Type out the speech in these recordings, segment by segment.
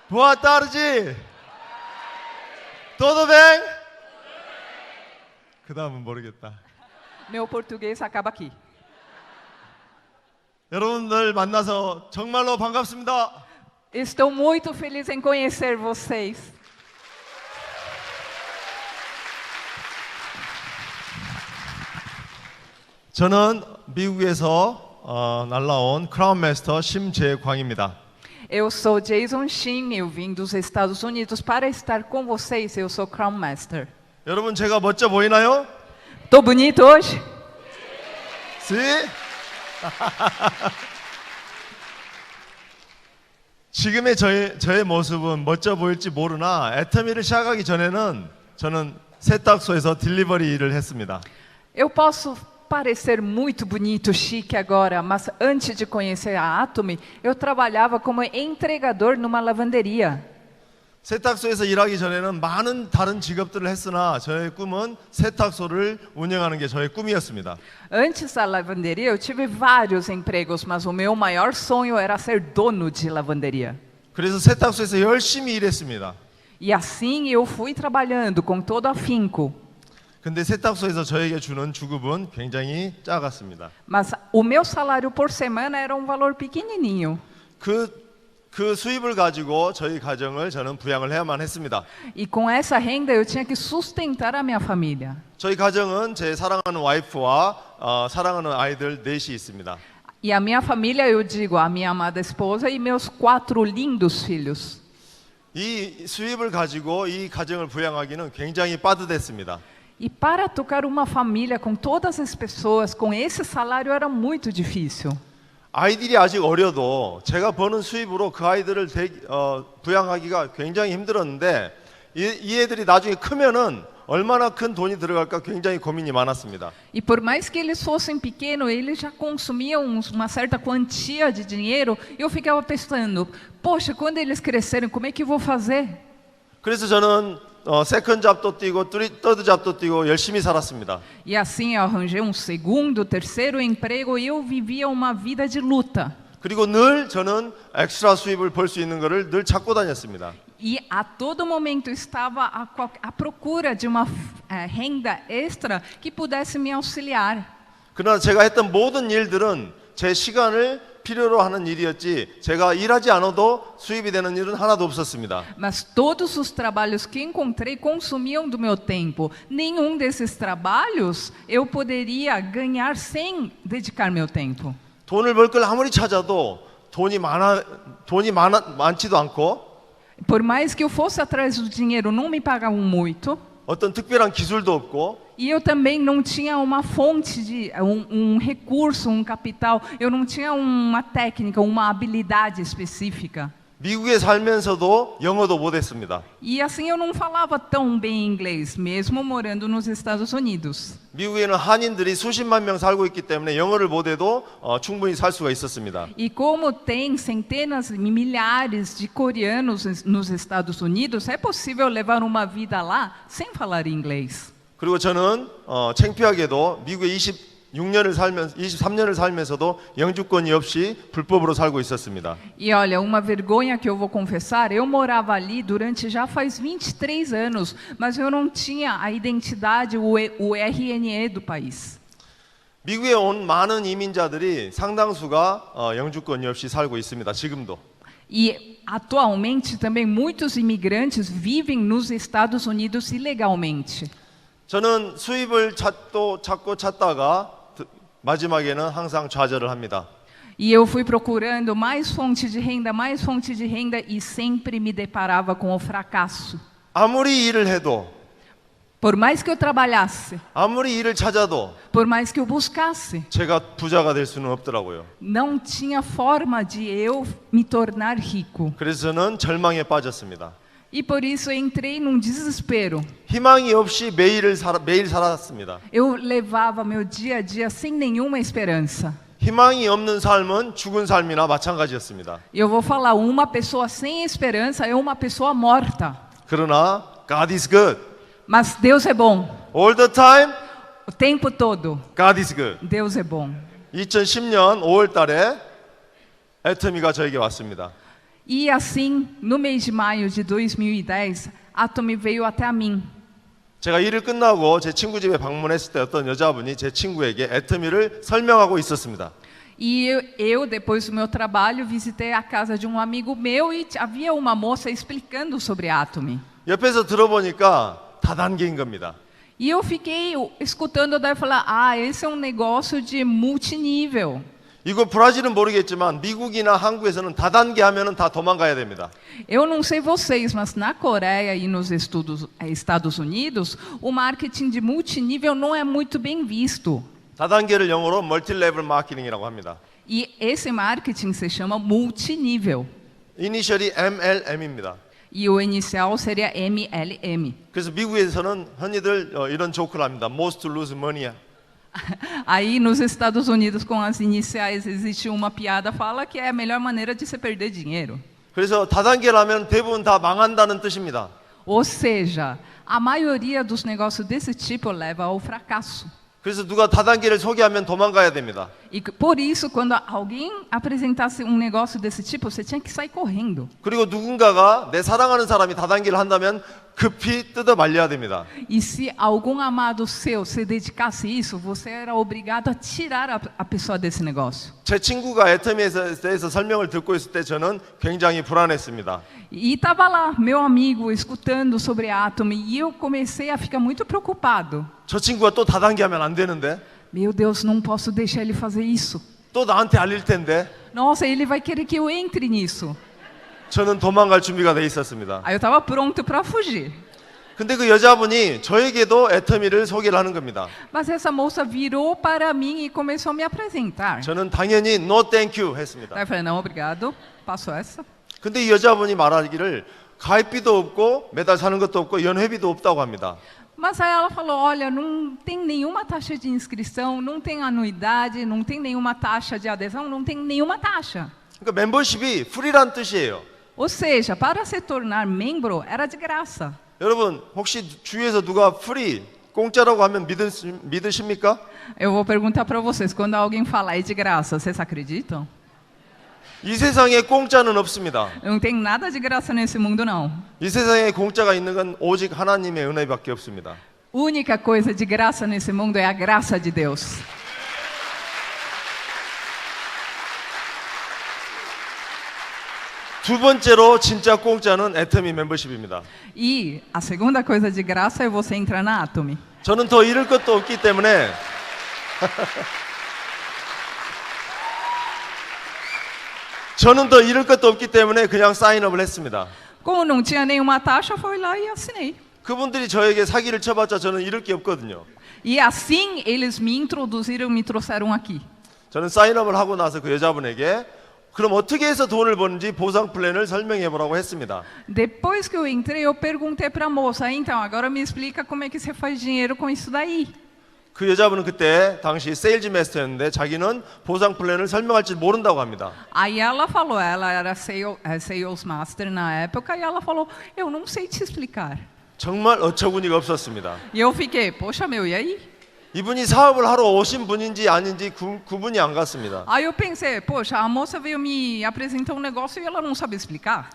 Boa tarde. Tudo bem? 그 다음은 모르겠다. Meu português acaba aqui. 여러분들 만나서 정말로 반갑습니다. Estou muito feliz em conhecer vocês. 저는 미국에서 날라온 크라운 마스터 심재광입니다. Eu sou Jason Shin, eu vim dos Estados Unidos para estar com vocês. Eu sou Crown Master. 여러분 제가 멋져 보이나요? Tô bonito hoje? 네? 지금의 저의 모습은 멋져 보일지 모르나 애터미를 시작하기 전에는 저는 세탁소에서 딜리버리 일을 했습니다. Eu posso parecer muito bonito, chique agora, mas antes de conhecer a Atomy, eu trabalhava como entregador numa lavanderia. 세탁소에서 일하기 전에는 많은 다른 직업들을 했으나 저의 꿈은 세탁소를 운영하는 게 저의 꿈이었습니다. Antes da lavanderia, eu tive vários empregos, mas o meu maior sonho era ser dono de lavanderia. 그래서 세탁소에서 열심히 일했습니다. E assim eu fui trabalhando com todo afinco. 근데 세탁소에서 저에게 주는 주급은 굉장히 작았습니다. Mas o meu salário por semana era um valor pequenininho. 그 수입을 가지고 저희 가정을 저는 부양을 해야만 했습니다. E com essa renda eu tinha que sustentar a minha família. 저희 가정은 제 사랑하는 와이프와 사랑하는 아이들 넷이 있습니다. E a minha família, eu digo, a minha amada esposa e meus 4 lindos filhos. 이 수입을 가지고 이 가정을 부양하기는 굉장히 빠듯했습니다. E para tocar uma família com todas as pessoas, com esse salário, era muito difícil. 아이들이 아직 어려도 제가 버는 수입으로 그 아이들을 부양하기가 굉장히 힘들었는데 이 애들이 나중에 크면은 얼마나 큰 돈이 들어갈까 굉장히 고민이 많았습니다. E por mais que eles fossem pequenos, eles já consumiam uma certa quantia de dinheiro. Eu ficava pensando, poxa, quando eles crescerem, como é que eu vou fazer? 그래서 저는 세컨 잡도 뛰고 third 잡도 뛰고 열심히 살았습니다. E assim eu arranjei um segundo, terceiro emprego e eu vivia uma vida de luta. 그리고 늘 저는 엑스트라 수입을 벌 수 있는 것을 늘 찾고 다녔습니다. E a todo momento estava à procura de uma renda extra que pudesse me auxiliar. 그러나 제가 했던 모든 일들은 제 시간을 필요로 하는 일이었지 제가 일하지 않아도 수입이 되는 일은 하나도 없었습니다. Mas todos os trabalhos que encontrei consumiam do meu tempo. Nenhum desses trabalhos eu poderia ganhar sem dedicar meu tempo. 돈을 벌 걸 아무리 찾아도 돈이 많지도 않고 Por mais que eu fosse atrás do dinheiro, não me pagavam muito. 어떤 특별한 기술도 없고 E eu também não tinha uma fonte de recurso, capital. Eu não tinha uma técnica, uma habilidade específica. 미국에 살면서도 영어도 못했습니다. E assim eu não falava tão bem inglês, mesmo morando nos Estados Unidos. 미국에는 한인들이 수십만 명 살고 있기 때문에 영어를 못해도 충분히 살 수가 있었습니다. E como tem centenas e milhares de coreanos nos Estados Unidos, é possível levar uma vida lá sem falar inglês. 그리고 저는 창피하게도 미국에 23년을 살면서도 영주권이 없이 불법으로 살고 있었습니다. E olha, uma vergonha que eu vou confessar, eu morava ali durante já faz 23 anos, mas eu não tinha a identidade, o RNE do país. 미국에 온 많은 이민자들이 상당수가 영주권이 없이 살고 있습니다. 지금도. E atualmente também muitos imigrantes vivem nos Estados Unidos ilegalmente. 저는 수입을 찾고 찾다가 마지막에는 항상 좌절을 합니다. E eu fui procurando mais fonte de renda e sempre me deparava com o fracasso. 아무리 일을 해도 Por mais que eu trabalhasse, 아무리 일을 찾아도 por mais que eu buscasse, 제가 부자가 될 수는 없더라고요. não tinha forma de eu me tornar rico. 그래서 저는 절망에 빠졌습니다. E por isso eu entrei num desespero. 희망이 없이 매일 살았습니다. Eu levava meu dia a dia sem nenhuma esperança. 희망이 없는 삶은 죽은 삶이나 마찬가지였습니다. Eu vou falar, uma pessoa sem esperança é uma pessoa morta. 그러나 God is good. Mas Deus é bom. All the time, O tempo todo, God is good. Deus é bom. 2010년 5월 달에 애터미가 저에게 왔습니다. E assim, no mês de maio de 2010, Atomy veio até a mim. 제가 일을 끝나고 제 친구 집에 방문했을 때 어떤 여자분이 제 친구에게 애터미를 설명하고 있었습니다. E eu, depois do meu trabalho, visitei a casa de um amigo meu e havia uma moça explicando sobre Atomy. 옆에서 들어보니까 다단계인 겁니다. E eu fiquei escutando daí falar, esse é um negócio de multinível. 이거 브라질은 모르겠지만 미국이나 한국에서는 다단계 하면은 다 도망가야 됩니다. Eu não sei vocês, mas na Coreia e nos Estados Unidos, o marketing de multinível não é muito bem visto. 다단계를 영어로 멀티레벨 마케팅이라고 합니다. E esse marketing se chama multinível. 이니셜이 MLM입니다. E o inicial seria MLM. 그래서 미국에서는 흔히들 이런 조크를 합니다. Most to lose money. Aí nos Estados Unidos, com as iniciais, existe uma piada, fala que é a melhor maneira de se perder dinheiro. 그래서 다단계를 하면 대부분 다 망한다는 뜻입니다. Ou seja, a maioria dos negócios desse tipo leva ao fracasso. 그래서 누가 다단계를 소개하면 도망가야 됩니다. E por isso, quando alguém apresentasse um negócio desse tipo, você tinha que sair correndo. 그리고 누군가가 내 사랑하는 사람이 다단계를 한다면 급히 뜯어 말려야 됩니다. E se algum amado seu se dedicasse a isso, você era obrigado a tirar a pessoa desse negócio. 제 친구가 애터미에 대해서 설명을 듣고 있을 때 저는 굉장히 불안했습니다. E estava lá, meu amigo, escutando sobre Atomy, e eu comecei a ficar muito preocupado. 저 친구가 또 다단계 하면 안 되는데, Meu Deus, não posso deixar ele fazer isso. 또 나한테 알릴 텐데. Nossa, ele vai querer que eu entre nisso. 저는 도망갈 준비가 돼 있었습니다. Aí eu estava pronto para fugir. 근데 그 여자분이 저에게도 애터미를 소개를 하는 겁니다. Mas essa moça virou para mim e começou a me apresentar. 저는 당연히 no thank you 했습니다. Aí eu falei, não, obrigado, passo essa. 근데 이 여자분이 말하기를 가입비도 없고 매달 사는 것도 없고 연회비도 없다고 합니다. Mas aí ela falou, olha, não tem nenhuma taxa de inscrição, não tem anuidade, não tem nenhuma taxa de adesão, não tem nenhuma taxa. 그러니까 멤버십이 프리란 뜻이에요. Ou seja, para se tornar membro era de graça. 여러분 혹시 주위에서 누가 프리 공짜라고 하면 믿으십니까? Eu vou perguntar para vocês, quando alguém fala é de graça, vocês acreditam? 이 세상에 공짜는 없습니다. Não tem nada de graça nesse mundo, não. 이 세상에 공짜가 있는 건 오직 하나님의 은혜밖에 없습니다. Única coisa de graça nesse mundo é a graça de Deus. 두 번째로 진짜 공짜는 애터미 멤버십입니다. E a segunda coisa de graça é você entrar na Atomy. 저는 더 잃을 것도 없기 때문에 그냥 사인업을 했습니다. Como não tinha nenhuma taxa, fui lá e assinei. 그분들이 저에게 사기를 쳐봤자 저는 잃을 게 없거든요. E assim eles me introduziram, me trouxeram aqui. 저는 사인업을 하고 나서 그 여자분에게 그럼 어떻게 해서 돈을 버는지 보상 플랜을 설명해 보라고 했습니다. Depois que eu entrei, eu perguntei para a moça, então, agora me explica como é que você faz dinheiro com isso daí. 그 여자분은 그때 당시 세일즈 마스터였는데 자기는 보상 플랜을 설명할 줄 모른다고 합니다. Aí ela falou, ela era sales master na época, e ela falou, eu não sei te explicar. 정말 어처구니가 없었습니다. E eu fiquei, poxa meu, e aí? 이분이 사업을 하러 오신 분인지 아닌지 구분이 안 갔습니다. Aí eu pensei, poxa, a moça veio me apresentar um negócio e ela não sabe explicar.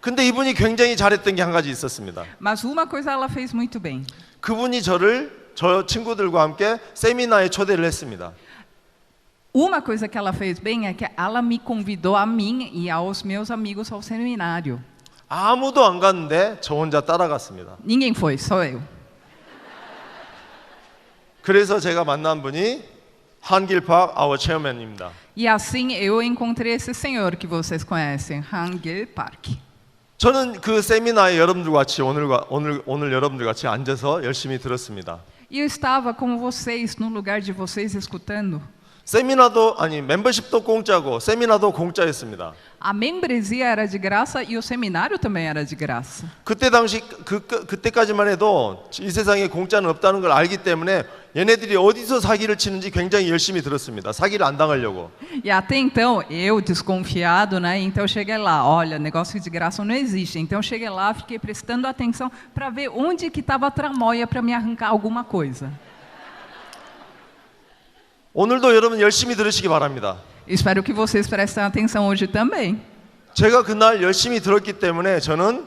근데 이분이 굉장히 잘했던 게 한 가지 있었습니다. Mas uma coisa ela fez muito bem. 그분이 저 친구들과 함께 세미나에 초대를 했습니다. Uma coisa que ela fez bem é que ela me convidou a mim e aos meus amigos ao seminário. 아무도 안 갔는데 저 혼자 따라갔습니다. Ninguém foi, só eu. 그래서 제가 만난 분이 한길팍 our chairman입니다. E assim eu encontrei esse senhor que vocês conhecem, Hangil Park. 저는 그 세미나에 여러분들 같이 오늘 여러분들 같이 앉아서 열심히 들었습니다. E eu estava com vocês, no lugar de vocês, escutando. 멤버십도 공짜고 세미나도 공짜였습니다. A membresia era de graça e o seminário também era de graça. 그때까지만 해도 이 세상에 공짜는 없다는 걸 알기 때문에 얘네들이 어디서 사기를 치는지 굉장히 열심히 들었습니다. 사기를 안 당하려고. E até então, eu desconfiado, né? Então eu cheguei lá, olha, negócio de graça não existe. Então eu cheguei lá, fiquei prestando atenção para ver onde que estava a tramóia para me arrancar alguma coisa. 오늘도 여러분 열심히 들으시기 바랍니다. Espero que vocês prestem atenção hoje também. 제가 그날 열심히 들었기 때문에 저는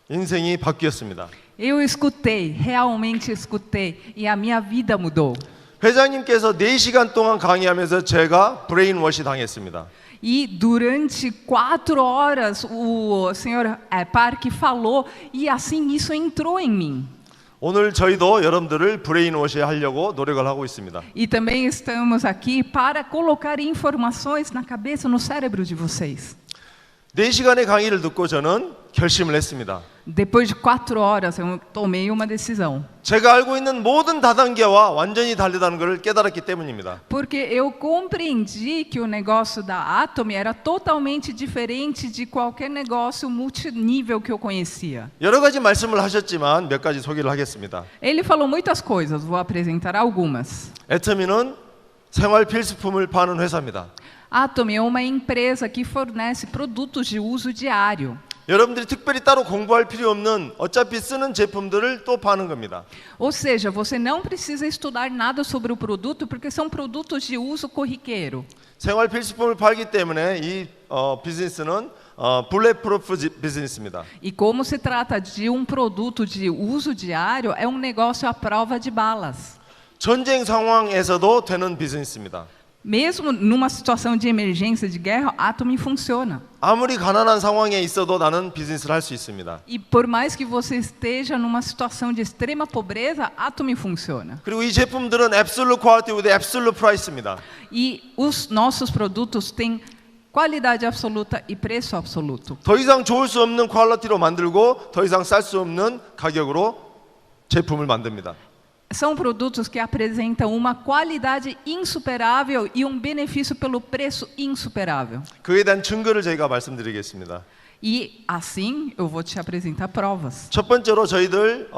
인생이 바뀌었습니다. Eu escutei, realmente escutei, e a minha vida mudou. 회장님께서 4시간 동안 강의하면서 제가 브레인워시 당했습니다. E durante 4 horas o senhor Park falou e assim isso entrou em mim. 오늘 저희도 여러분들을 브레인워시 하려고 노력을 하고 있습니다. E também estamos aqui para colocar informações na cabeça, no cérebro de vocês. 4시간의 강의를 듣고 저는 결심을 했습니다. Depois de 4 horas eu tomei uma decisão. 제가 알고 있는 모든 다단계와 완전히 다르다는 것을 깨달았기 때문입니다. Porque eu compreendi que o negócio da Atomy era totalmente diferente de qualquer negócio multinível que eu conhecia. 여러 가지 말씀을 하셨지만 몇 가지 소개를 하겠습니다. Ele falou muitas coisas, vou apresentar algumas. 애터미는 생활 필수품을 파는 회사입니다. Atomy é uma empresa que fornece produtos de uso diário. 여러분들이 특별히 따로 공부할 필요 없는 어차피 쓰는 제품들을 또 파는 겁니다. Ou seja, você não precisa estudar nada sobre o produto porque são produtos de uso corriqueiro. 생활 필수품을 팔기 때문에 이 비즈니스는 블랙프루프 비즈니스입니다. E como se trata de um produto de uso diário, é um negócio à prova de balas. 전쟁 상황에서도 되는 비즈니스입니다. Mesmo numa situação de emergência, de guerra, a Atomy funciona. 아무리 가난한 상황에 있어도 나는 비즈니스를 할 수 있습니다. E por mais que você esteja numa situação de extrema pobreza, a Atomy funciona. 그리고 이 제품들은 absolute quality with absolute price입니다. E os nossos produtos têm qualidade absoluta e preço absoluto. 더 이상 좋을 수 없는 퀄리티로 만들고 더 이상 쌀 수 없는 가격으로 제품을 만듭니다. São produtos que apresentam uma qualidade insuperável e um benefício pelo preço insuperável. 그에 대한 증거를 저희가 말씀드리겠습니다. E assim eu vou te apresentar provas. 첫 번째로 저희들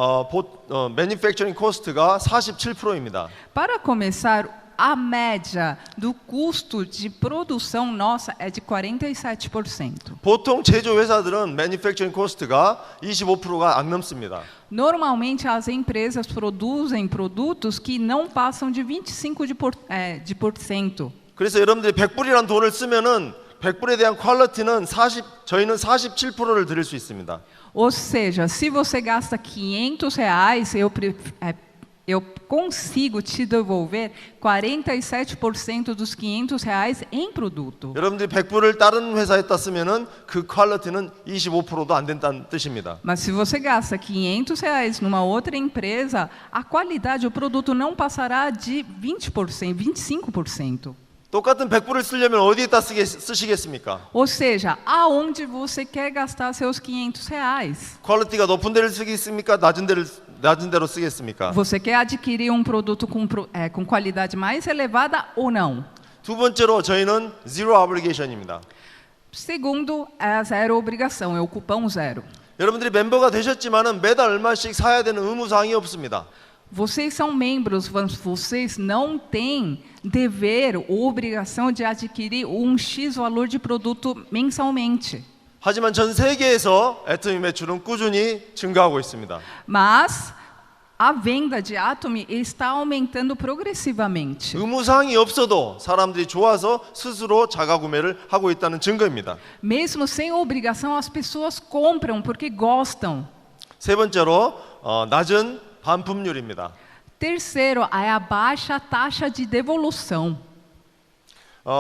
manufacturing cost가 47%입니다. Para começar, a média do custo de produção nossa é de 47%. 보통 제조 회사들은 manufacturing cost가 25%가 안 넘습니다. Normalmente as empresas produzem produtos que não passam de 25%. 그래서 여러분들이 100불이라는 돈을 쓰면은 100불에 대한 퀄리티는 저희는 47%를 드릴 수 있습니다. Ou seja, se você gasta R$500, eu consigo te devolver 47% dos R$500 em produto. 여러분들이 100불을 다른 회사에다 쓰면은 그 퀄리티는 25%도 안 된다는 뜻입니다. Mas se você gasta R$500 numa outra empresa, a qualidade, o produto não passará de 20%, 25%. 똑같은 100불을 쓰려면 어디에다 쓰시겠습니까? Ou seja, aonde você quer gastar seus R$500? 퀄리티가 높은 데를 쓰겠습니까? 낮은 데로 쓰겠습니까? Você quer adquirir um produto com qualidade mais elevada ou não? 두 번째로 저희는 zero obligation입니다. Segundo, é zero obrigação, é o cupom zero. 여러분들이 멤버가 되셨지만은 매달 얼마씩 사야 되는 의무 사항이 없습니다. Vocês são membros, vocês não têm dever ou obrigação de adquirir um X valor de produto mensalmente. 하지만 전 세계에서 애터미 매출은 꾸준히 증가하고 있습니다. Mas a venda de Atomy está aumentando progressivamente. 의무 사항이 없어도 사람들이 좋아서 스스로 자가 구매를 하고 있다는 증거입니다. Mesmo sem obrigação, as pessoas compram porque gostam. 세 번째로 낮은 반품률입니다. Terceiro, é a baixa taxa de devolução.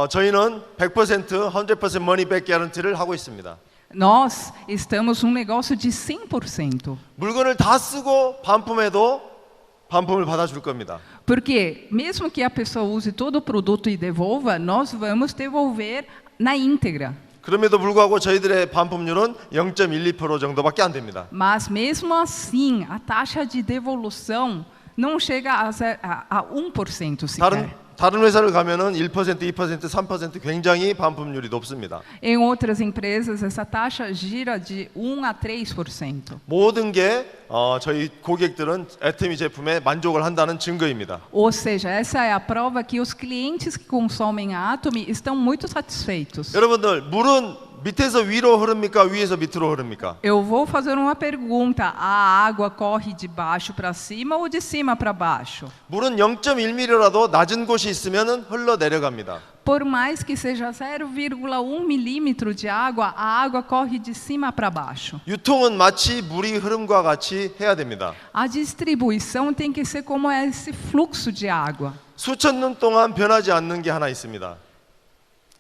저희는 100% 100% money back guarantee를 하고 있습니다. Nós estamos num negócio de 100%. 물건을 다 쓰고 반품해도 반품을 받아줄 겁니다. Porque mesmo que a pessoa use todo o produto e devolva, nós vamos devolver na íntegra. 그럼에도 불구하고 저희들의 반품률은 0.12% 정도밖에 안 됩니다. Mas mesmo assim, a taxa de devolução não chega a 1% sequer. 다른 회사를 가면은 1%, 2%, 3% 굉장히 반품률이 높습니다. Em outras empresas, essa taxa gira de 1 a 3%. 모든 게 저희 고객들은 애터미 제품에 만족을 한다는 증거입니다. Ou seja, essa é a prova que os clientes que consomem a Atomy estão muito satisfeitos. 여러분들, 물은 밑에서 위로 흐릅니까? 위에서 밑으로 흐릅니까? Eu vou fazer uma pergunta. A água corre de baixo para cima ou de cima para baixo? 물은 0.1mm라도 낮은 곳이 있으면 흘러 내려갑니다. por mais que seja 0,1 milímetro de água, a água corre de cima para baixo. 유통은 마치 물이 흐름과 같이 해야 됩니다. A distribuição tem que ser como esse fluxo de água. 수천 년 동안 변하지 않는 게 하나 있습니다.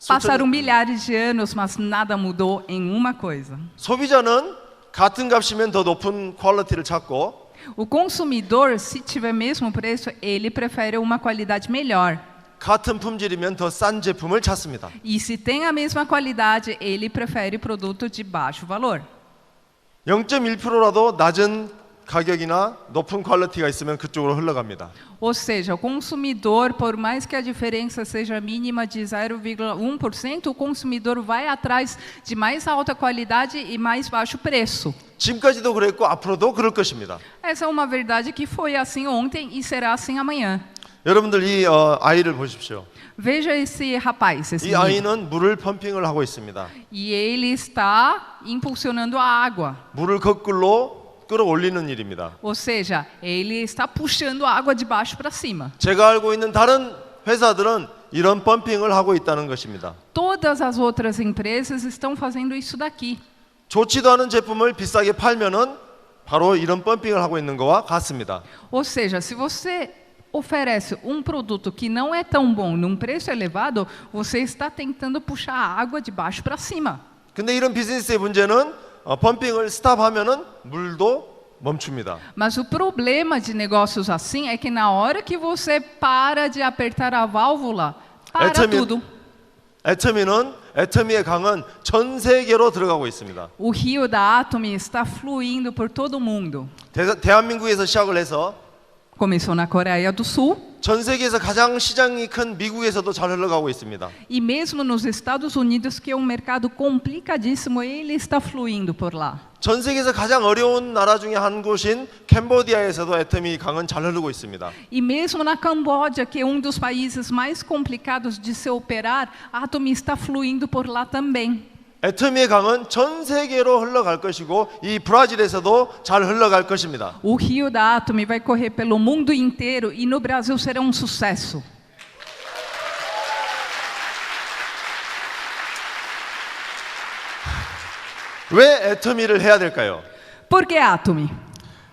Passaram milhares de anos, mas nada mudou em uma coisa. 소비자는 같은 값이면 더 높은 퀄리티를 찾고 O consumidor, se tiver mesmo preço, ele prefere uma qualidade melhor. 같은 품질이면 더 싼 제품을 찾습니다. E se tem a mesma qualidade, ele prefere produto de baixo valor. 0.1%라도 낮은 가격이나 높은 퀄리티가 있으면 그쪽으로 흘러갑니다. Ou seja, o consumidor, por mais que a diferença seja mínima de 0,1%, o consumidor vai atrás de mais alta qualidade e mais baixo preço. 지금까지도 그랬고 앞으로도 그럴 것입니다. Essa é uma verdade que foi assim ontem e será assim amanhã. 여러분들 이 아이를 보십시오. Veja esse rapaz, esse 이 menino. 아이는 물을 펌핑을 하고 있습니다. E ele está impulsionando a água. 물을 거꾸로 끌어올리는 일입니다. Ou seja, ele está puxando a água de baixo para cima. 제가 알고 있는 다른 회사들은 이런 펌핑을 하고 있다는 것입니다. Todas as outras empresas estão fazendo isso daqui. 좋지도 않은 제품을 비싸게 팔면은 바로 이런 펌핑을 하고 있는 거와 같습니다. Ou seja, se você oferece um produto que não é tão bom num preço elevado, você está tentando puxar a água de baixo para cima. 근데 이런 비즈니스의 문제는 펌핑을 스탑하면은 물도 멈춥니다. Mas o problema de negócios assim é que na hora que você para de apertar a válvula, para tudo. 애터미의 강은 전 세계로 들어가고 있습니다. O rio da Atomy está fluindo por todo o mundo. 대한민국에서 시작을 해서 Começou na Coreia do Sul 전 세계에서 가장 시장이 큰 미국에서도 잘 흘러가고 있습니다. e mesmo nos Estados Unidos, que é um mercado complicadíssimo, ele está fluindo por lá. 전 세계에서 가장 어려운 나라 중에 한 곳인 캄보디아에서도 애터미 강은 잘 흐르고 있습니다. E mesmo na Camboja, que é um dos países mais complicados de se operar, a Atomy está fluindo por lá também. 애터미의 강은 전 세계로 흘러갈 것이고 이 브라질에서도 잘 흘러갈 것입니다. O rio da Atomy vai correr pelo mundo inteiro e no Brasil será um sucesso. 왜 애터미를 해야 될까요? Por que Atomy?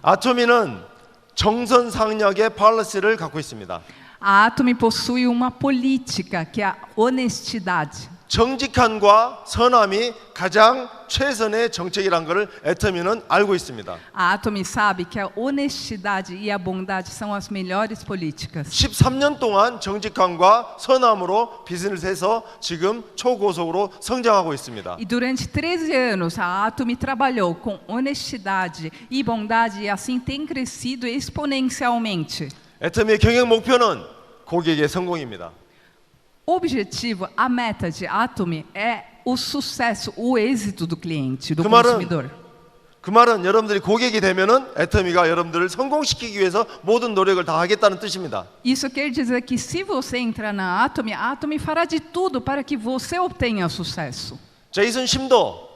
아토미는 정선상략의 팔러시를 갖고 있습니다. A Atomy possui uma política que é a honestidade. 정직함과 선함이 가장 최선의 정책이란 것을 애터미는 알고 있습니다. A Atomy sabe que a honestidade e a bondade são as melhores políticas. 13년 동안 정직함과 선함으로 비즈니스에서 지금 초고속으로 성장하고 있습니다. E durante 13 anos, a Atomy trabalhou com honestidade e bondade e assim tem crescido exponencialmente. 애터미의 경영 목표는 고객의 성공입니다. O objetivo, a meta de Atomy é o sucesso, o êxito do cliente, do consumidor. 그 말은 여러분들이 고객이 되면은 애터미가 여러분들을 성공시키기 위해서 모든 노력을 다 하겠다는 뜻입니다. Isso quer dizer que se você entrar na Atomy, a Atomy fará de tudo para que você obtenha sucesso. 제이슨 심도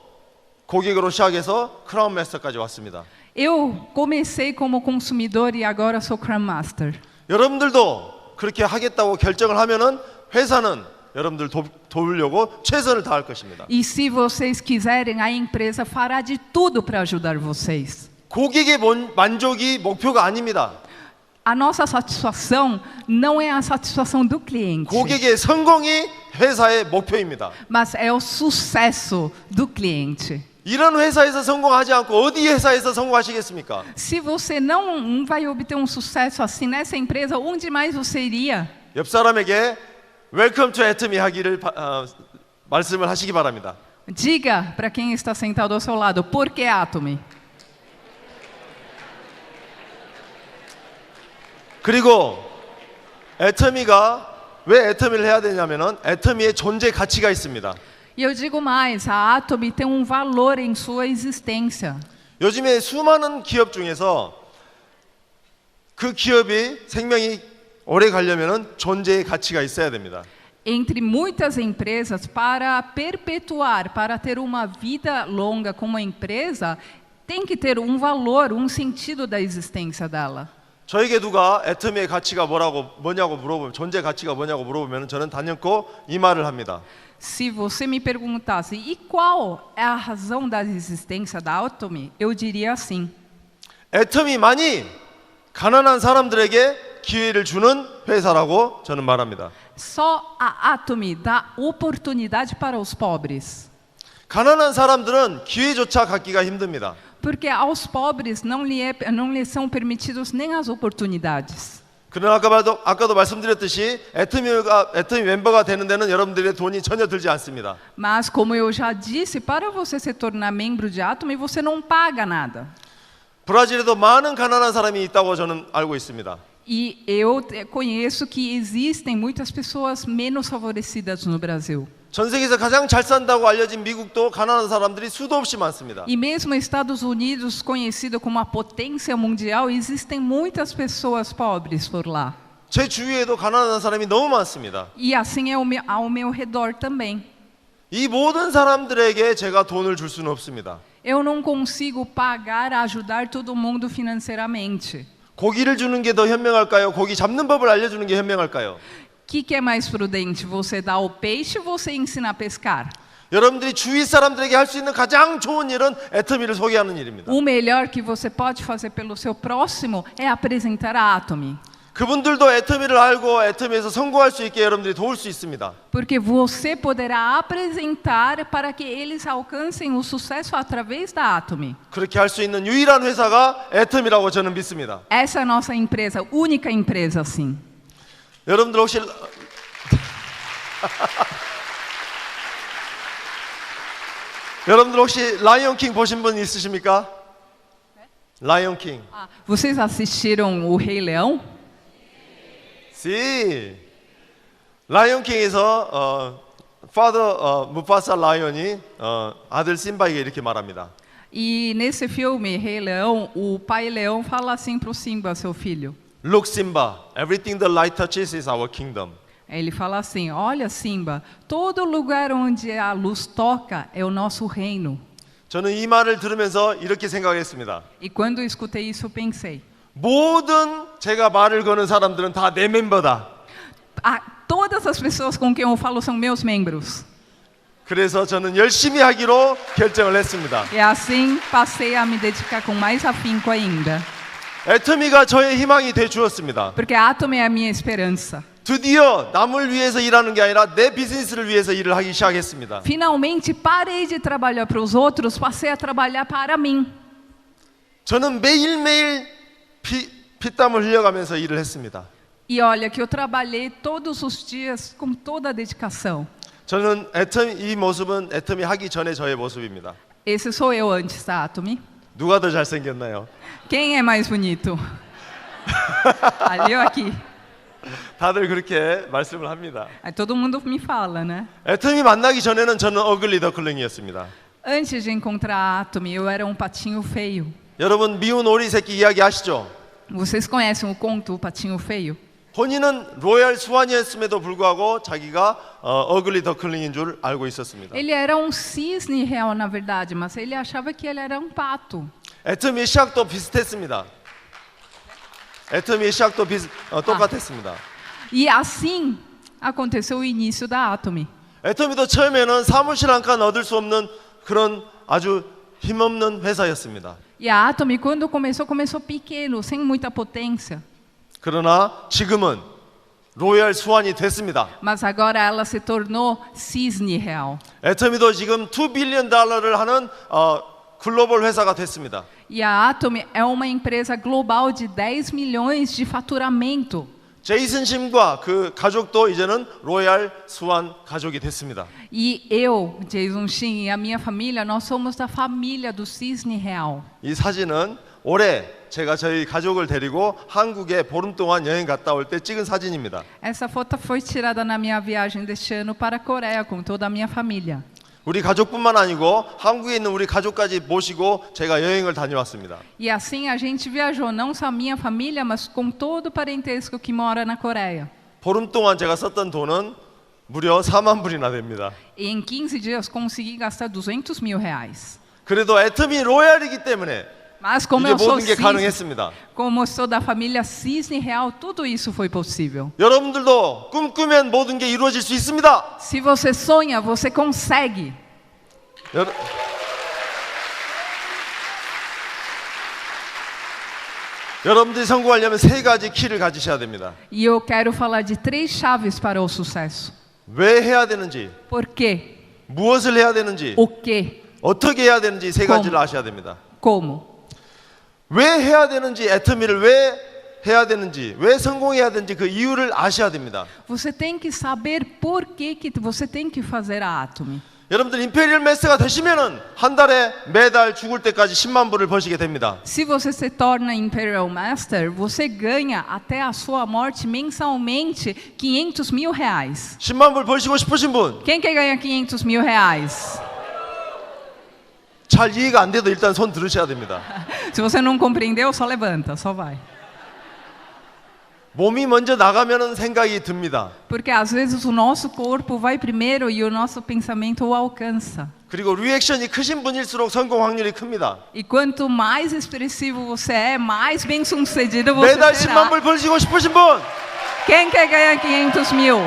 고객으로 시작해서 크라운 마스터까지 왔습니다. Eu comecei como consumidor e agora sou Scrum Master. 여러분들도 그렇게 하겠다고 결정을 하면은 회사는 여러분들 도우려고 최선을 다할 것입니다. E se vocês quiserem, a empresa fará de tudo para ajudar vocês. 고객의 만족이 목표가 아닙니다. A nossa satisfação não é a satisfação do cliente, 고객의 성공이 회사의 목표입니다. mas é o sucesso do cliente. 이런 회사에서 성공하지 않고 어디 회사에서 성공하시겠습니까? Se você não vai obter um sucesso assim nessa empresa, onde mais você iria? 옆 사람에게 웰컴 투 애터미 하기를 말씀을 하시기 바랍니다. Diga para quem está sentado ao seu lado, por que Atomy? 그리고 애터미가 왜 애터미를 해야 되냐면은 애터미의 존재 가치가 있습니다. E eu digo mais, a Atomy tem um valor em sua existência. 요즘에 수많은 기업 중에서 그 기업이 생명이 오래 가려면은 존재의 가치가 있어야 됩니다. Entre muitas empresas, para perpetuar, para ter uma vida longa como empresa, tem que ter um valor, um sentido da existência dela. 저에게 누가 애터미의 가치가 뭐냐고 물어보면, 존재 가치가 뭐냐고 물어보면 저는 단연코 이 말을 합니다. Se você me perguntasse, e qual é a razão da existência da Atomy? Eu diria assim: 애터미만이 가난한 사람들에게 기회를 주는 회사라고 저는 말합니다. só a Atomy dá oportunidade para os pobres. 가난한 사람들은 기회조차 갖기가 힘듭니다. Porque aos pobres não lhes são permitidos nem as oportunidades. 그러나 아까도 말씀드렸듯이 애터미 멤버가 되는 데는 여러분들의 돈이 전혀 들지 않습니다. Mas, como eu já disse, para você se tornar membro de Atomy, você não paga nada. 브라질에도 많은 가난한 사람이 있다고 저는 알고 있습니다. E eu conheço que existem muitas pessoas menos favorecidas no Brasil. 전 세계에서 가장 잘 산다고 알려진 미국도 가난한 사람들이 수도 없이 많습니다. E mesmo Estados Unidos, conhecido como a potência mundial, existem muitas pessoas pobres por lá. 제 주위에도 가난한 사람이 너무 많습니다. E assim é ao meu redor também. 이 모든 사람들에게 제가 돈을 줄 수는 없습니다. Eu não consigo pagar, ajudar todo mundo financeiramente. 고기를 주는 게 더 현명할까요? 고기 잡는 법을 알려주는 게 현명할까요? O que é mais prudente? Você dar o peixe ou você ensina a pescar? 여러분들이 주위 사람들에게 할 수 있는 가장 좋은 일은 애터미를 소개하는 일입니다. O melhor que você pode fazer pelo seu próximo é apresentar a Atomy. 그분들도 애터미를 알고 애터미에서 성공할 수 있게 여러분들이 도울 수 있습니다. Porque você poderá apresentar para que eles alcancem o sucesso através da Atomy. 그렇게 할 수 있는 유일한 회사가 애터미라고 저는 믿습니다. Essa é a nossa empresa, única empresa assim. 여러분들 혹시 여러분들 혹시 라이온 킹 보신 분 있으십니까? 라이온 킹. Vocês assistiram O Rei Leão? 시. 라이온 킹에서 파더 무파사 라이온이 아들 심바에게 이렇게 말합니다. E nesse filme, Rei Leão, o pai leão fala assim para o Simba, seu filho. Look, Simba, everything the light touches is our kingdom. Ele fala assim: olha, Simba, todo lugar onde a luz toca é o nosso reino. 저는 이 말을 들으면서 이렇게 생각했습니다. E quando eu escutei isso, eu pensei: 모든 제가 말을 거는 사람들은 다 내 멤버다. Todas as pessoas com quem eu falo são meus membros. 그래서 저는 열심히 하기로 결정을 했습니다. E assim passei a me dedicar com mais afinco ainda. 애터미가 저의 희망이 돼 주었습니다. Porque a Atomy é a minha esperança. 드디어 남을 위해서 일하는 게 아니라 내 비즈니스를 위해서 일을 하기 시작했습니다. Finalmente parei de trabalhar para os outros, passei a trabalhar para mim. 저는 매일매일 피땀을 흘려가면서 일을 했습니다. E olha que eu trabalhei todos os dias com toda a dedicação. 저는 이 mo습은 애터미 하기 전에 저의 모습입니다. Esse sou eu antes da Atomy. 누가 더 잘생겼나요? Quem é mais bonito? Ali ou aqui? 다들 그렇게 말씀을 합니다. Aí todo mundo me fala, né? 애터미 만나기 전에는 저는 어글리 더클링이었습니다. Antes de encontrar a Atomy, eu era um patinho feio. 여러분 미운 오리 새끼 이야기 아시죠? Vocês conhecem o conto O Patinho Feio? 본인은 로얄 수완이었음에도 불구하고 자기가 어글리 더클링인 줄 알고 있었습니다. Ele era um cisne real, na verdade, mas ele achava que ele era um pato. 애터미의 시작도 비슷했습니다. 애터미의 시작도 똑같았습니다. E assim aconteceu o início da Atomy. 애터미도 처음에는 사무실 한 칸 얻을 수 없는 그런 아주 힘없는 회사였습니다. E a Atomy, quando começou pequeno, sem muita potência. 그러나 지금은 로얄 수완이 됐습니다. Mas agora ela se tornou cisne real. 애터미도 지금 $2 billion 하는 글로벌 회사가 됐습니다. E a Atomy é uma empresa global de 10 milhões de faturamento. 제이슨 심과 그 가족도 이제는 로얄 수완 가족이 됐습니다. E eu, Jason Shin, e a minha família, nós somos da família do cisne real. 이 사진은 올해 제가 저희 가족을 데리고 한국에 보름 동안 여행 갔다 올 때 찍은 사진입니다. Essa foto foi tirada na minha viagem deste ano para a Coreia com toda a minha família. 우리 가족뿐만 아니고 한국에 있는 우리 가족까지 모시고 제가 여행을 다녀왔습니다. E assim a gente viajou, não só a minha família, mas com todo o parentesco que mora na Coreia. 보름 동안 제가 썼던 돈은 무려 4만 불이나 됩니다. E em 15 dias consegui gastar 200 mil reais. 그래도 애터미 로얄이기 때문에 Mas como 이게 eu sou 모든 게 cisne, 가능했습니다. como eu sou da família Cisne Real, tudo isso foi possível. 여러분들도 꿈꾸면 모든 게 이루어질 수 있습니다. Se você sonha, você consegue. 여러... 여러분들이 성공하려면 세 가지 키를 가지셔야 됩니다. E eu quero falar de 3 chaves para o sucesso. 왜 해야 되는지, Por quê? 무엇을 해야 되는지, O quê? 어떻게 해야 되는지 세 가지를 아셔야 됩니다. Como? 왜 해야 되는지, 애터미를 왜 해야 되는지, 왜 성공해야 되는지 그 이유를 아셔야 됩니다. Você tem que saber por que você tem que fazer a Atomy. 여러분들 임페리얼 매스터가 되시면은 한 달에 매달 죽을 때까지 10만 불을 버시게 됩니다. Se você se torna Imperial Master, você ganha até a sua morte mensalmente 500 mil reais. 10만 불 버시고 싶으신 분, Quem quer ganhar 500 mil reais? 잘 이해가 안 돼도 일단 손 들으셔야 됩니다. Se você não compreendeu, só levanta, só vai. 몸이 먼저 나가면은 생각이 듭니다. Porque às vezes o nosso corpo vai primeiro e o nosso pensamento o alcança. 그리고 리액션이 크신 분일수록 성공 확률이 큽니다. E quanto mais expressivo você é, mais bem-sucedido você 매달 10만 será. 불 벌시고 싶으신 분, Quem quer ganhar 500 mil?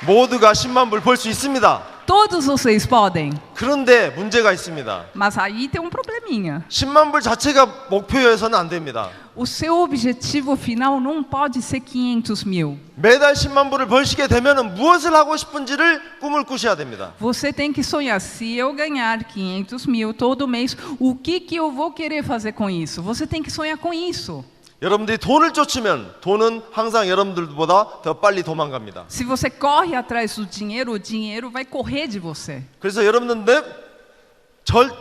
모두가 10만 불 벌 수 있습니다. Todos vocês podem. 그런데 문제가 있습니다. Mas aí tem probleminha. 10만 불 자체가 목표여서는 안 됩니다. O seu objetivo final não pode ser 500 mil. 매달 10만 불을 벌시게 되면은 무엇을 하고 싶은지를 꿈을 꾸셔야 됩니다. Você tem que sonhar, se eu ganhar 500 mil todo mês, o que eu vou querer fazer com isso? Você tem que sonhar com isso. 여러분들이 돈을 쫓으면 돈은 항상 여러분들보다 더 빨리 도망갑니다. Se você corre atrás do dinheiro, o dinheiro vai correr de você. 그래서 여러분들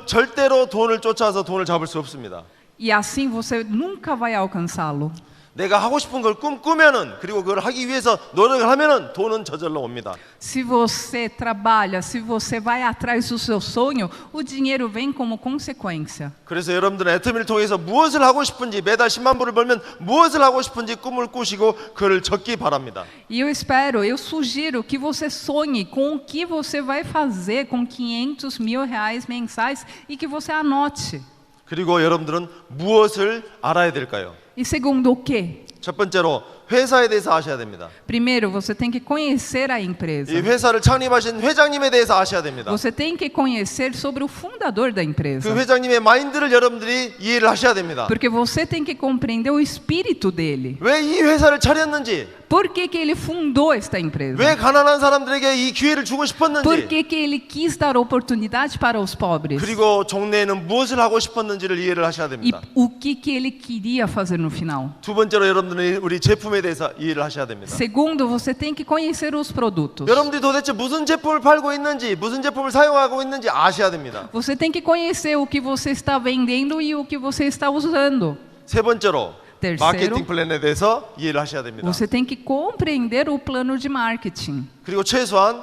절대로 돈을 쫓아서 돈을 잡을 수 없습니다. E assim você nunca vai alcançá-lo. 내가 하고 싶은 걸 꿈꾸면은, 그리고 그걸 하기 위해서 노력을 하면은 돈은 저절로 옵니다. Se você trabalha, se você vai atrás do seu sonho, o dinheiro vem como consequência. 그래서 여러분들은 애터미를 통해서 무엇을 하고 싶은지, 매달 10만 불을 벌면 무엇을 하고 싶은지 꿈을 꾸시고 그걸 적기 바랍니다. E eu sugiro que você sonhe com o que você vai fazer com 500 mil reais mensais e que você anote. 그리고 여러분들은 무엇을 알아야 될까요? E segundo, o quê? 첫 번째로 회사에 대해서 아셔야 됩니다. Primeiro, você tem que conhecer a empresa. 이 회사를 창립하신 회장님에 대해서 아셔야 됩니다. Você tem que conhecer sobre o fundador da empresa. 그 회장님의 마인드를 여러분들이 이해를 하셔야 됩니다. Porque você tem que compreender o espírito dele. 왜 이 회사를 차렸는지, Por que ele fundou esta empresa? 왜 가난한 사람들에게 이 기회를 주고 Por 싶었는지, que ele quis dar oportunidade para os pobres? 그리고 종래에는 무엇을 하고 싶었는지를 이해를 하셔야 E 됩니다. o que ele queria fazer no final? 두 번째로 여러분들은 우리 제품에 대해서 이해를 하셔야 됩니다. Segundo, você tem que conhecer os produtos. 여러분들이 도대체 무슨 제품을 팔고 있는지, 무슨 제품을 사용하고 있는지 아셔야 됩니다. Você tem que conhecer o que você está vendendo e o que você está usando. 세 번째로 Terceiro, 마케팅 플랜에 대해서 이해를 하셔야 됩니다. você tem que compreender o plano de marketing. 그리고 최소한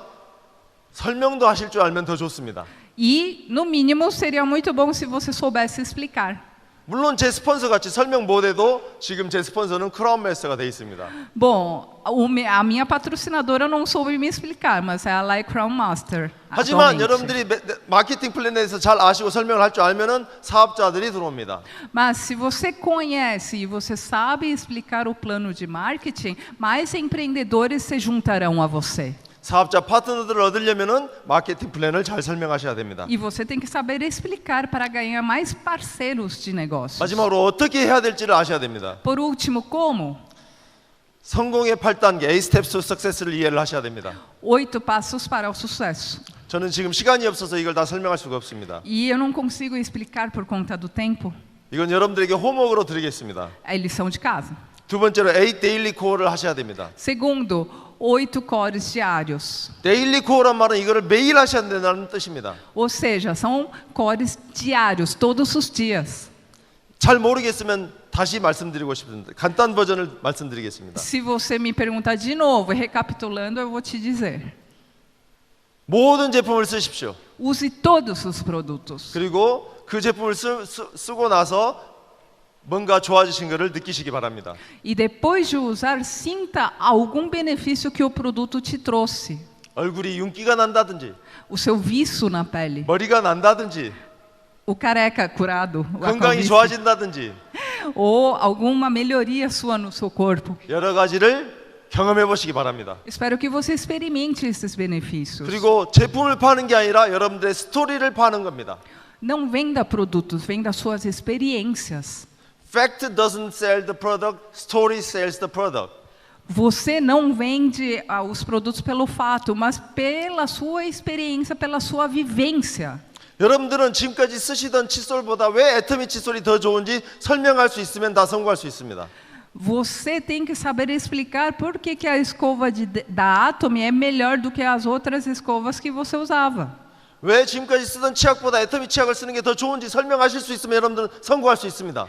설명도 하실 줄 알면 더 좋습니다. E, no mínimo, seria muito bom se você soubesse explicar. 물론 제 스폰서 같이 설명 못해도 지금 제 스폰서는 크라운 매스터가 돼 있습니다. Bom, a minha patrocinadora não soube me explicar, mas é a Like Crown Master. 하지만 atualmente. 여러분들이 마케팅 플랜에 대해서 잘 아시고 설명을 할 줄 알면은 사업자들이 들어옵니다. Mas se você conhece e você sabe explicar o plano de marketing, mais empreendedores se juntarão a você. 사업자 파트너들을 얻으려면은 마케팅 플랜을 잘 설명하셔야 됩니다. E você tem que saber explicar para ganhar mais parceiros de negócios. 마지막으로 어떻게 해야 될지를 아셔야 됩니다. Por último, como? 성공의 8단계, 8 steps to success를 이해를 하셔야 됩니다. 8 passos para o sucesso. 저는 지금 시간이 없어서 이걸 다 설명할 수가 없습니다. E eu não consigo explicar por conta do tempo. 이건 여러분들에게 홈워크로 드리겠습니다. É lição de casa. 두 번째로 8 daily core를 하셔야 됩니다. Segundo, 8 cores diários. 데일리 코어란 말은 이거를 매일 하셔야 된다는 뜻입니다. Ou seja, são cores diários, todos os dias. 잘 모르겠으면 다시 말씀드리고 싶은데 간단 버전을 말씀드리겠습니다. Se você me perguntar de novo, recapitulando, eu vou te dizer. 모든 제품을 쓰십시오. Use todos os produtos. 그리고 그 제품을 쓰고 나서 뭔가 좋아지신 것을 느끼시기 바랍니다. E depois de usar, sinta algum benefício que o produto te trouxe. 얼굴이 윤기가 난다든지, O seu viço na pele, 머리가 난다든지, o careca curado, a 건강이 calvície, 좋아진다든지 ou alguma melhoria sua no seu corpo. 여러 가지를 경험해 보시기 바랍니다. Espero que você experimente esses benefícios. 그리고 제품을 파는 게 아니라 여러분들의 스토리를 파는 겁니다. Não venda produtos, venda suas experiências. Fact doesn't sell the product, story sells the product. Você não vende os produtos pelo fato, mas pela sua experiência, pela sua vivência. 여러분들은 지금까지 쓰시던 칫솔보다 왜 애터미 칫솔이 더 좋은지 설명할 수 있으면 다 성공할 수 있습니다. Você tem que saber explicar por que a escova da Atomy é melhor do que as outras escovas que você usava. 왜 지금까지 쓰던 치약보다 애터미 치약을 쓰는 게 더 좋은지 설명하실 수 있으면 여러분들은 성공할 수 있습니다.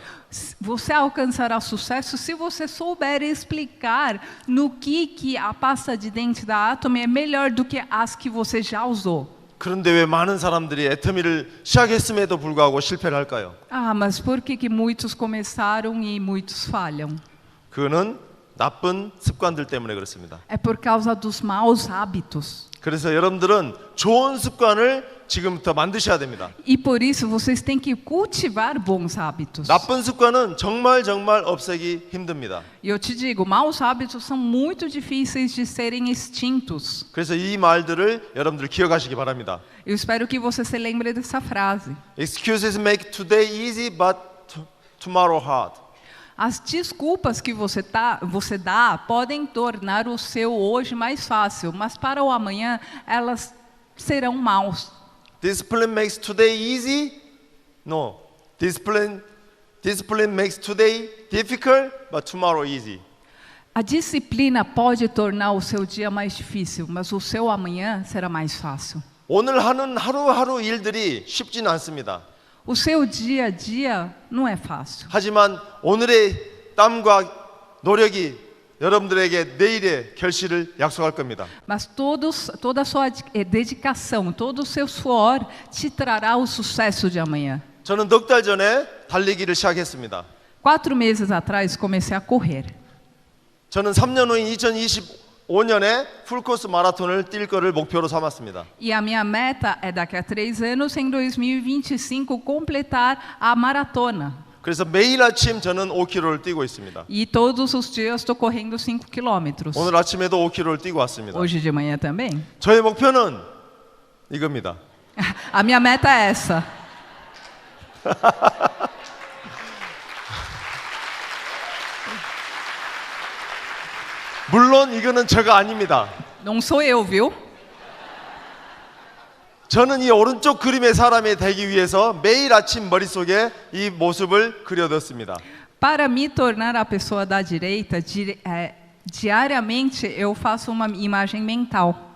Você alcançará sucesso se você souber explicar no que a pasta de dente da Atomy é melhor do que as que você já usou. 그런데 왜 많은 사람들이 애터미를 시작했음에도 불구하고 실패를 할까요? Ah, mas por que muitos começaram e muitos falham? 그거는 나쁜 습관들 때문에 그렇습니다. É por causa dos maus hábitos. 그래서 여러분들은 좋은 습관을 지금부터 만드셔야 됩니다. E por isso vocês têm que cultivar bons hábitos. 나쁜 습관은 정말 없애기 힘듭니다. E eu te digo, maus hábitos são muito difíceis de serem extintos. 그래서 이 말들을 여러분들 기억하시기 바랍니다. Eu espero que você se lembre dessa frase. Excuses make today easy, but tomorrow hard. As desculpas que você dá podem tornar o seu hoje mais fácil, mas para o amanhã elas serão maus. Discipline makes today easy? No. Discipline makes today difficult, but tomorrow easy. A disciplina pode tornar o seu dia mais difícil, mas o seu amanhã será mais fácil. 오늘 하는 하루하루 일들이 쉽지는 않습니다. O seu dia a dia não é fácil. 하지만 오늘의 땀과 노력이 여러분들에게 내일의 결실을 약속할 겁니다. Mas toda a sua dedicação, todo o seu suor te trará o sucesso de amanhã. 저는 넉 달 전에 달리기를 시작했습니다. 4 meses atrás comecei a correr. 저는 3년 후인 2025년에 풀코스 마라톤을 뛸 거를 목표로 삼았습니다. E a minha meta é daqui a 3 anos, em 2025, completar a maratona. 그래서 매일 아침 저는 5km를 뛰고 있습니다. E todos os dias estou correndo 5 quilômetros. 오늘 아침에도 5km를 뛰고 왔습니다. Hoje de manhã também. 저의 목표는 이겁니다. A minha meta é essa. 물론 이거는 제가 아닙니다. Não sou eu, viu? 저는 이 오른쪽 그림의 사람이 되기 위해서 매일 아침 머릿속에 이 모습을 그려뒀습니다. Para me tornar a pessoa da direita, diariamente eu faço uma imagem mental.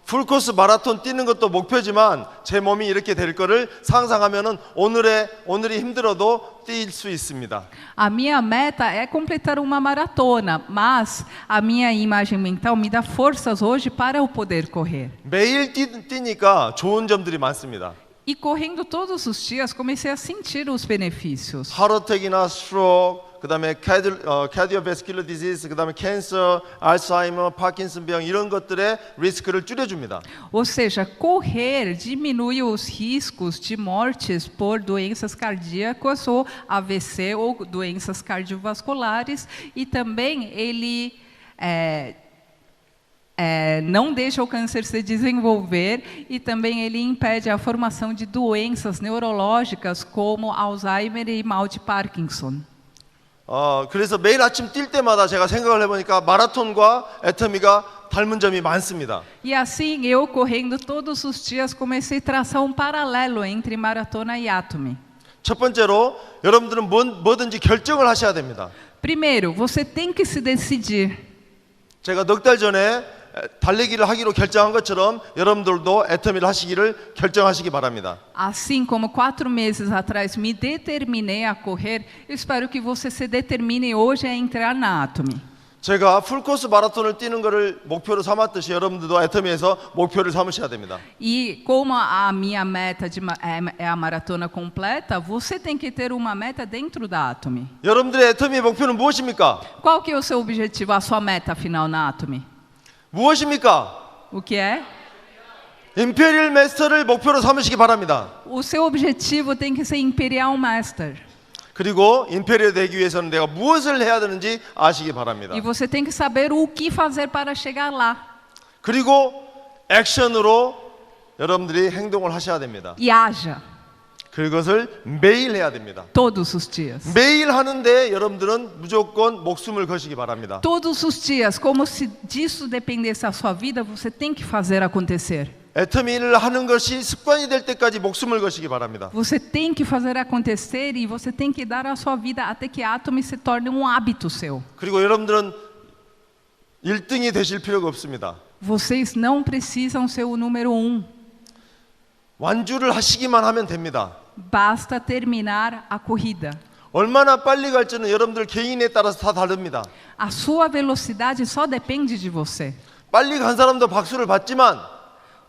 풀코스 마라톤 뛰는 것도 목표지만 제 몸이 이렇게 될 거를 상상하면은 오늘이 힘들어도 뛸 수 있습니다. A minha meta é completar uma maratona, mas a minha imagem mental me dá forças hoje para eu poder correr. 매일 뛰니까 좋은 점들이 많습니다. E correndo todos os dias, comecei a sentir os benefícios. 하트어택이나 스트로크, 그다음에 카디오베스큘러 디지즈, 그다음에 캔서, 알츠하이머, 파킨슨병 이런 것들의 리스크를 줄여줍니다. Ou seja, correr diminui os riscos de mortes por doenças cardíacas ou AVC ou doenças cardiovasculares e também ele não deixa o câncer se desenvolver e também ele impede a formação de doenças neurológicas como Alzheimer e mal de Parkinson. 그래서 매일 아침 뛸 때마다 제가 생각을 해보니까 마라톤과 애터미가 닮은 점이 많습니다. E assim eu correndo todos os dias comecei a traçar um paralelo entre maratona e Atomy. 첫 번째로 여러분들은 뭐든지 결정을 하셔야 됩니다. Primeiro, você tem que se decidir. 제가 넉 달 전에 달리기를 하기로 결정한 것처럼 여러분들도 애터미를 하시기를 결정하시기 바랍니다. Assim como 4 meses atrás me determinei a correr, eu espero que você se determine hoje a entrar na Atomy. 제가 풀코스 마라톤을 뛰는 것을 목표로 삼았듯이 여러분들도 애터미에서 목표를 삼으셔야 됩니다. E como a minha meta é a maratona completa, você tem que ter uma meta dentro da Atomy. 여러분들의 애터미의 목표는 무엇입니까? Qual que é o seu objetivo, a sua meta final na Atomy? 무엇입니까? O que é? 임페리얼 마스터를 목표로 삼으시기 바랍니다. O seu objetivo tem que ser Imperial Master. 그리고 임페리얼 되기 위해서는 내가 무엇을 해야 되는지 아시기 바랍니다. E você tem que saber o que fazer para chegar lá. 그리고 액션으로 여러분들이 행동을 하셔야 됩니다. E haja 그것을 매일 해야 됩니다. todos os dias. 매일 하는데 여러분들은 무조건 목숨을 거시기 바랍니다. Todos os dias, como se disso dependesse a sua vida, você tem que fazer acontecer. 애터미를 하는 것이 습관이 될 때까지 목숨을 거시기 바랍니다. Você tem que fazer acontecer e você tem que dar a sua vida até que Atomy se torne um hábito seu. 그리고 여러분들은 1등이 되실 필요가 없습니다. Vocês não precisam ser o número 1. 완주를 하시기만 하면 됩니다. Basta terminar a corrida. 얼마나 빨리 갈지는 여러분들 개인에 따라서 다 다릅니다. A sua velocidade só depende de você. 빨리 간 사람도 박수를 받지만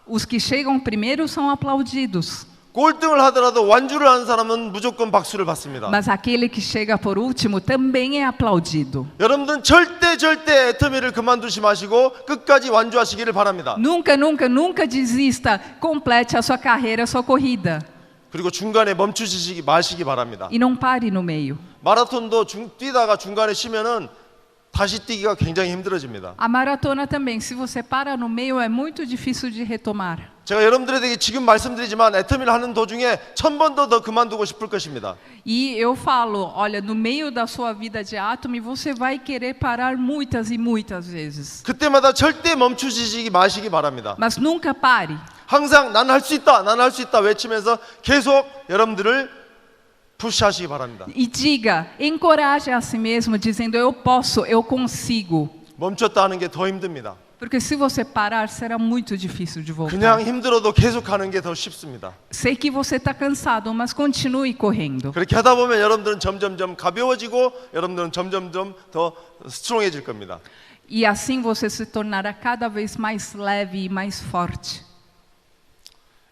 Os que chegam primeiro são aplaudidos, 꼴등을 하더라도 완주를 하는 사람은 무조건 박수를 받습니다. mas aquele que chega por último também é aplaudido. 여러분들은 절대 애터미를 그만두지 마시고 끝까지 완주하시기를 바랍니다. Nunca, nunca, nunca desista. Complete a sua carreira, a sua corrida. 그리고 중간에 멈추시기 마시기 바랍니다. E não pare no meio. 마라톤도 뛰다가 중간에 쉬면은 다시 뛰기가 굉장히 힘들어집니다. A maratona também, se você para no meio, é muito difícil de retomar. 제가 여러분들에게 지금 말씀드리지만 애터미를 하는 도중에 1000번도 더 그만두고 싶을 것입니다. E eu falo, olha, no meio da sua vida de Atomy, você vai querer parar muitas e muitas vezes. 그때마다 절대 멈추시기 마시기 바랍니다. Mas nunca pare. 항상 난 할 수 있다, 난 할 수 있다 외치면서 계속 여러분들을 푸시하시기 바랍니다. E diga, encoraje a si mesmo, dizendo, eu posso, eu consigo. 멈췄다 하는 게 더 힘듭니다. Porque se você parar, será muito difícil de voltar. 그냥 힘들어도 계속 하는 게 더 쉽습니다. Sei que você está cansado, mas continue correndo. 그렇게 하다 보면 여러분들은 점점점 가벼워지고 여러분들은 점점점 더 스트롱해질 겁니다. E assim você se tornará cada vez mais leve e mais forte.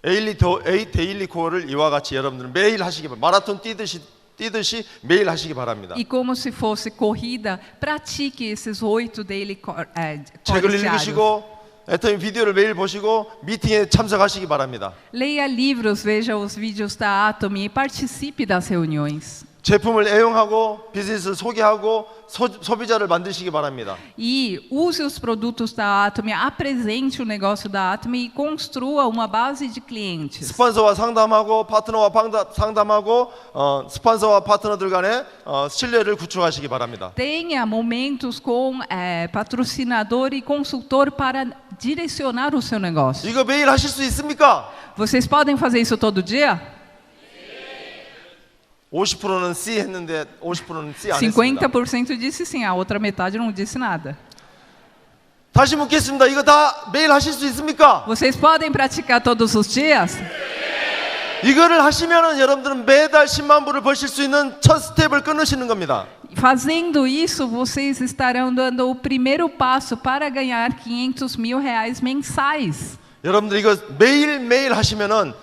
데일리 코어를 이와 같이 여러분들은 매일 하시기 바랍니다. 마라톤 뛰듯이 매일 하시기 바랍니다. E como se fosse corrida, pratique esses 8 daily 책을 cores diários. 읽으시고 애터미 비디오를 매일 보시고 미팅에 참석하시기 바랍니다. Leia livros, veja os vídeos da Atomy e participe das reuniões. 제품을 애용하고 비즈니스를 소개하고 소비자를 만드시기 바랍니다. E use os produtos da Atomy, apresente o negócio da Atomy e construa uma base de clientes. 스폰서와 상담하고 파트너와 상담하고 스폰서와 파트너들 간의 신뢰를 구축하시기 바랍니다. Tenha momentos com patrocinador e consultor para direcionar o seu negócio. 이거 매일 하실 수 있습니까? Vocês podem fazer isso todo dia? 50%는 C 했는데 50%는 C 안 했습니다. 50% disse sim, a outra metade não disse nada. 다시 묻겠습니다. 이거 다 매일 하실 수 있습니까? Vocês podem praticar todos os dias? 이거를 하시면은 여러분들은 매달 10만 불을 버실 수 있는 첫 스텝을 끊으시는 겁니다. Fazendo isso, vocês estarão dando o primeiro passo para ganhar R$500.000 mensais. 여러분들 이거 매일 하시면은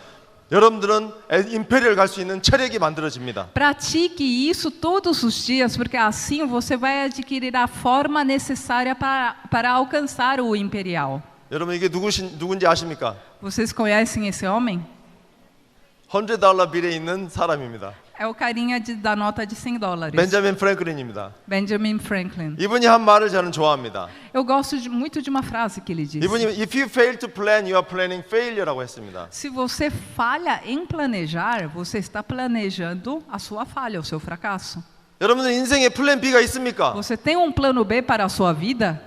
여러분들은 임페리얼 갈 수 있는 체력이 만들어집니다. Pratique isso todos os dias, porque assim você vai adquirir a forma necessária para alcançar o imperial. 여러분 이게 누군지 아십니까? Vocês conhecem esse homem? $100 빌에 있는 사람입니다. É o carinha da nota de $100. 벤자민 프랭클린입니다. Benjamin Franklin. 이분이 한 말을 저는 좋아합니다. Eu gosto muito de uma frase que ele disse. 이분이 If you fail to plan, you are planning failure라고 했습니다. Se você falha em planejar, você está planejando a sua falha, o seu fracasso. 여러분들 인생에 플랜 B가 있습니까? Você tem um plano B para a sua vida?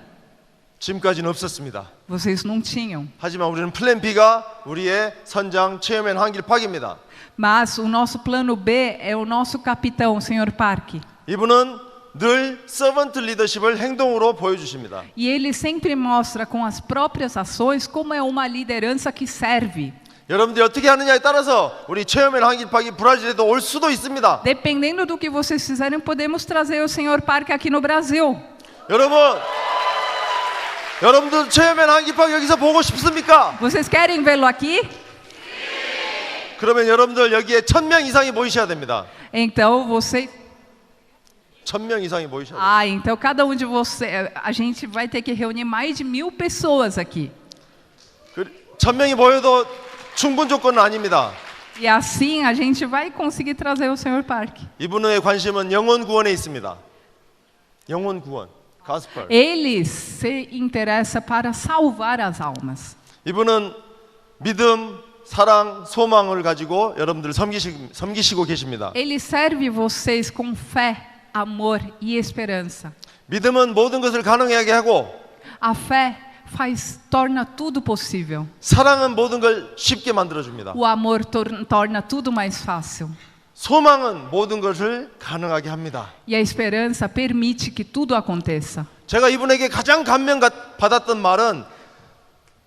지금까지는 없었습니다. Vocês não tinham. 하지만 우리는 플랜 B가 우리의 선장 체어맨 한길팍입니다. Mas o nosso plano B é o nosso capitão, o Sr. Park. 이분은 늘 서번트 리더십을 행동으로 보여주십니다. E ele sempre mostra com as próprias ações como é uma liderança que serve. 여러분들이 어떻게 하느냐에 따라서 우리 체어맨 한길팍이 브라질에도 올 수도 있습니다. Dependendo do que vocês fizerem, podemos trazer o Sr. Park aqui no Brasil. 여러분들 체어맨 한길팍 여기서 보고 싶습니까? Vocês querem vê-lo aqui? 그러면 여러분들 여기에 1000명 이상이 모이셔야 됩니다. Então você 1000명 이상이 모이셔야 됩니다. então cada um de vocês, a gente vai ter que reunir mais de 1000 pessoas aqui. 1000명이 모여도 충분 조건은 아닙니다. E assim a gente vai conseguir trazer o Sr. Park. 이분의 관심은 영혼 구원에 있습니다. 영혼 구원, 가스펠. Ele se interessa para salvar as almas. 이분은 믿음, 사랑, 소망을 가지고 여러분들 섬기시고 계십니다. Ele serve vocês com fé, amor e esperança. 믿음은 모든 것을 가능하게 하고 A fé torna tudo possível. 사랑은 모든 걸 쉽게 만들어 줍니다. O amor torna tudo mais fácil. 소망은 모든 것을 가능하게 합니다. E a esperança permite que tudo aconteça. 제가 이분에게 가장 받았던 말은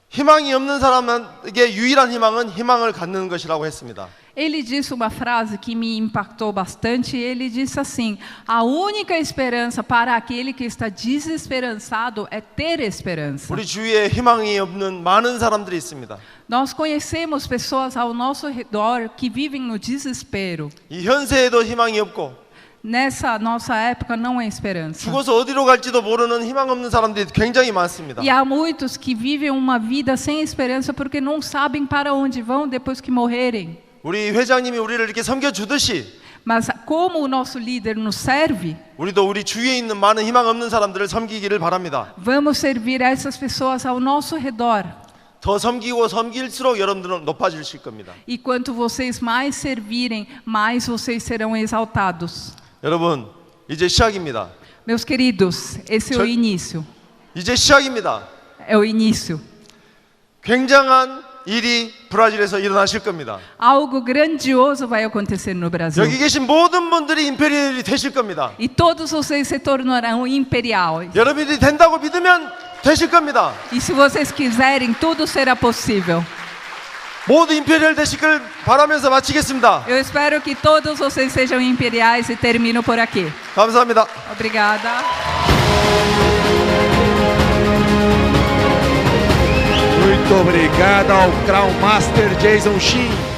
희망이 없는 사람에게 유일한 희망은 희망을 갖는 것이라고 했습니다. Ele disse uma frase que me impactou bastante. Ele disse assim: a única esperança para aquele que está desesperançado é ter esperança. 우리 주위에 희망이 없는 많은 사람들이 있습니다. Nós conhecemos pessoas ao nosso redor que vivem no desespero. 이 현세에도 희망이 없고 Nessa nossa época não há esperança. 죽어서 어디로 갈지도 모르는 희망 없는 사람들이 굉장히 많습니다. E há muitos que vivem uma vida sem esperança porque não sabem para onde vão depois que morrerem. 우리 회장님이 우리를 이렇게 섬겨주듯이 Mas como o nosso líder nos serve, 우리도 우리 주위에 있는 많은 희망 없는 사람들을 섬기기를 바랍니다. vamos servir a essas pessoas ao nosso redor. 더 섬기고 섬길수록 여러분들은 높아지실 겁니다. E quanto vocês mais servirem, mais vocês serão exaltados. 여러분, 이제 시작입니다. Meus queridos, esse é o início. 이제 시작입니다. É o início. 굉장한 일이 브라질에서 일어나실 겁니다. Algo grandioso vai acontecer no Brasil. 여기 계신 모든 분들이 임페리얼이 되실 겁니다. E todos vocês se tornarão imperiais. 여러분들이 된다고 믿으면 되실 겁니다. E se vocês quiserem, tudo será possível. 모두 임페리얼 되시길 바라면서 마치겠습니다. Eu espero que todos vocês sejam imperiais e termino por aqui. 감사합니다. Obrigada. Muito obrigado ao Crown Master Jason Shin.